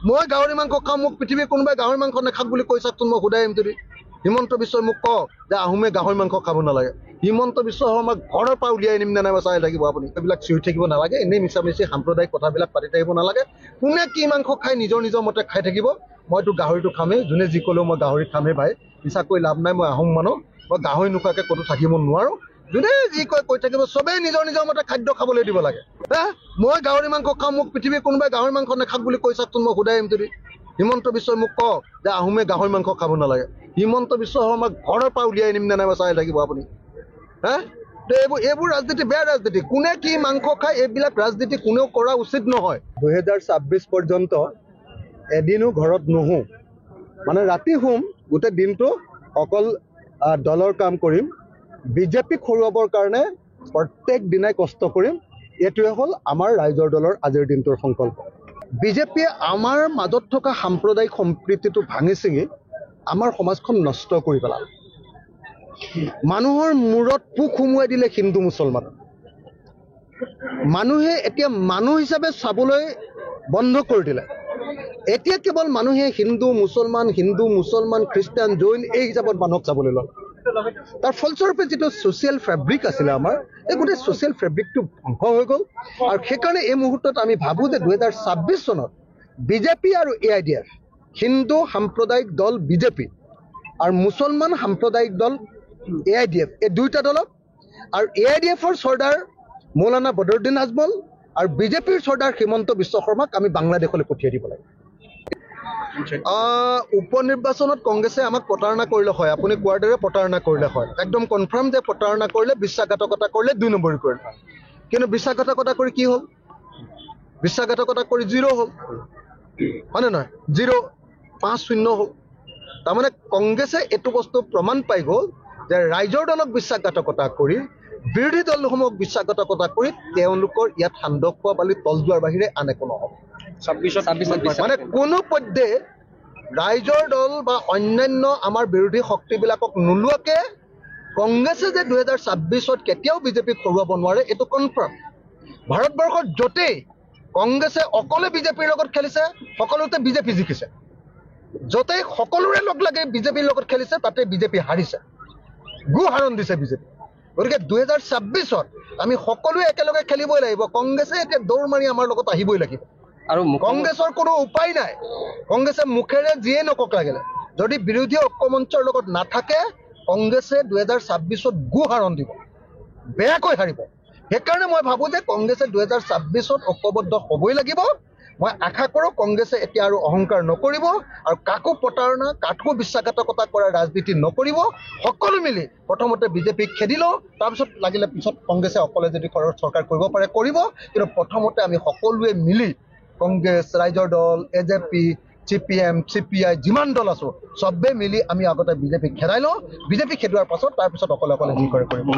মই গাহৰি মাংস খাম, মোক পৃথিৱীৰ কোনোবাই গাহৰি মাংস নাখাক বুলি কৈ চাওকচোন, মই সোধাই আহিম যদি। হিমন্ত বিশ্বই মোক কওক যে আহোমে গাহৰি মাংস খাব নালাগে। হিমন্ত বিশ্ব শৰ্মাক ঘৰৰ পৰা উলিয়াই আনিম নে নাই চাই থাকিব আপুনি। এইবিলাক চিঞৰি থাকিব নালাগে, এনেই মিছামিছি সাম্প্ৰদায়িক কথাবিলাক পাতি থাকিব নালাগে। কোনে কি মাংস খাই নিজৰ নিজৰ মতে খাই থাকিব। মইতো গাহৰিটো খামেই, যোনে যি ক'লেও মই গাহৰি খামেই ভাই। মিছা কৈ লাভ নাই, মই আহোম মানুহ, মই গাহৰি নোখোৱাকৈ ক'তো থাকিব নোৱাৰোঁ। যোনে যি কয় কৈ থাকিব, চবেই নিজৰ নিজৰ মতে খাদ্য খাবলৈ দিব লাগে। মই গাহৰি মাংস খাম, মোক পৃথিৱীৰ কোনোবাই গাহৰি মাংস নাখাক বুলি কৈ চাওকচোন, মই সোধাই আহিম যদি। হিমন্ত বিশ্বই মোক কওক যে আহোমে গাহৰি মাংস খাব নালাগে। হিমন্ত বিশ্ব শৰ্মাক ঘৰৰ পৰা উলিয়াই আনিম নে নাই চাই থাকিব আপুনি। এইবোৰ ৰাজনীতি বেয়া ৰাজনীতি। কোনে কি মাংস খায় এইবিলাক ৰাজনীতি কোনেও কৰা উচিত নহয়। 2026 পৰ্যন্ত এদিনো ঘৰত নুশুম, মানে ৰাতি শুম, গোটেই দিনটো অকল দলৰ কাম কৰিম, বিজেপিক হৰুৱাবৰ কাৰণে প্ৰত্যেক দিনাই কষ্ট কৰিম। এইটোৱে হ'ল আমাৰ ৰাইজৰ দলৰ আজিৰ দিনটোৰ সংকল্প। বিজেপিয়ে আমাৰ মাজত থকা সাম্প্ৰদায়িক সম্প্ৰীতিটো ভাঙি ছিঙি আমাৰ সমাজখন নষ্ট কৰি পেলালে। মানুহৰ মূৰত পোক সুমুৱাই দিলে হিন্দু মুছলমান। মানুহে এতিয়া মানুহ হিচাপে চাবলৈ বন্ধ কৰি দিলে। এতিয়া কেৱল মানুহে হিন্দু মুছলমান খ্ৰীষ্টান জৈন এই হিচাপত মানুহক চাবলৈ ল'লে। তাৰ ফলস্বৰূপে যিটো ছ'চিয়েল ফেব্ৰিক আছিলে আমাৰ, এই গোটেই ছ'চিয়েল ফেব্ৰিকটো ধ্বংস হৈ গ'ল। আৰু সেইকাৰণে এই মুহূৰ্তত আমি ভাবোঁ যে 2026 চনত বিজেপি আৰু AIDF, হিন্দু সাম্প্ৰদায়িক দল বিজেপি আৰু মুছলমান সাম্প্ৰদায়িক দল AIDF, এই দুয়োটা দলক, আৰু AIDFৰ চৰ্দাৰ মৌলানা বদৰুদ্দিন আজমল আৰু বিজেপিৰ চৰ্দাৰ হিমন্ত বিশ্ব শৰ্মাক আমি বাংলাদেশলৈ পঠিয়াই দিব লাগে। উপনিৰ্বাচনত কংগ্ৰেছে আমাক প্ৰতাৰণা কৰিলে হয়, আপুনি কোৱাৰ দৰে প্ৰতাৰণা কৰিলে হয়, একদম কনফাৰ্ম যে প্ৰতাৰণা কৰিলে, বিশ্বাসঘাতকতা কৰিলে, 2 নম্বৰী কৰিলে। কিন্তু বিশ্বাসঘাতকতা কৰি কি হ'ল? বিশ্বাসঘাতকতা কৰি 0 হ'ল, হয়নে নহয়? 0, 5-0 হ'ল। তাৰমানে কংগ্ৰেছে এইটো বস্তু প্ৰমাণ পাই গ'ল যে ৰাইজৰ দলক বিশ্বাসঘাতকতা কৰি, বিৰোধী দলসমূহক বিশ্বাসঘাতকতা কৰি তেওঁলোকৰ ইয়াত সান্দহ খোৱা বালি তল যোৱাৰ বাহিৰে আন একো নহ'ব। মানে কোনো পধ্যে ৰাইজৰ দল বা অন্যান্য আমাৰ বিৰোধী শক্তিবিলাকক নোলোৱাকে কংগ্ৰেছে যে 2026ত কেতিয়াও বিজেপিক হৰুৱাব নোৱাৰে, এইটো কনফাৰ্ম। ভাৰতবৰ্ষত য'তেই কংগ্ৰেছে অকলে বিজেপিৰ লগত খেলিছে, সকলোতে বিজেপি জিকিছে। য'তেই সকলোৰে লগ লাগে বিজেপিৰ লগত খেলিছে, তাতে বিজেপি হাৰিছে, হাৰণ দিছে বিজেপি। গতিকে 2026ত আমি সকলোৱে একেলগে খেলিবই লাগিব। কংগ্ৰেছে এতিয়া দৌৰ মাৰি আমাৰ লগত আহিবই লাগিব। আৰু কংগ্ৰেছৰ কোনো উপায় নাই। কংগ্ৰেছে মুখেৰে যিয়ে নকওক লাগিলে, যদি বিৰোধী ঐক্যমঞ্চৰ লগত নাথাকে, কংগ্ৰেছে 2026ত হাৰণ দিব, বেয়াকৈ হাৰিব। সেইকাৰণে মই ভাবোঁ যে কংগ্ৰেছে 2026ত ঐক্যবদ্ধ হ'বই লাগিব। মই আশা কৰোঁ কংগ্ৰেছে এতিয়া আৰু অহংকাৰ নকৰিব আৰু কাকো প্ৰতাৰণা, কাকো বিশ্বাসঘাতকতা কৰা ৰাজনীতি নকৰিব। সকলো মিলি প্ৰথমতে বিজেপিক খেদি লওঁ, তাৰপিছত লাগিলে পিছত কংগ্ৰেছে অকলে যদি চৰকাৰ কৰিব পাৰে কৰিব। কিন্তু প্ৰথমতে আমি সকলোৱে মিলি কংগ্ৰেছ, ৰাইজৰ দল, AJP, CPM, CPI যিমান দল আছোঁ চবেই মিলি আমি আগতে বিজেপিক খেদাই লওঁ। বিজেপি খেদোৱাৰ পাছত তাৰপিছত অকলে অকলে যি কৰে কৰিব।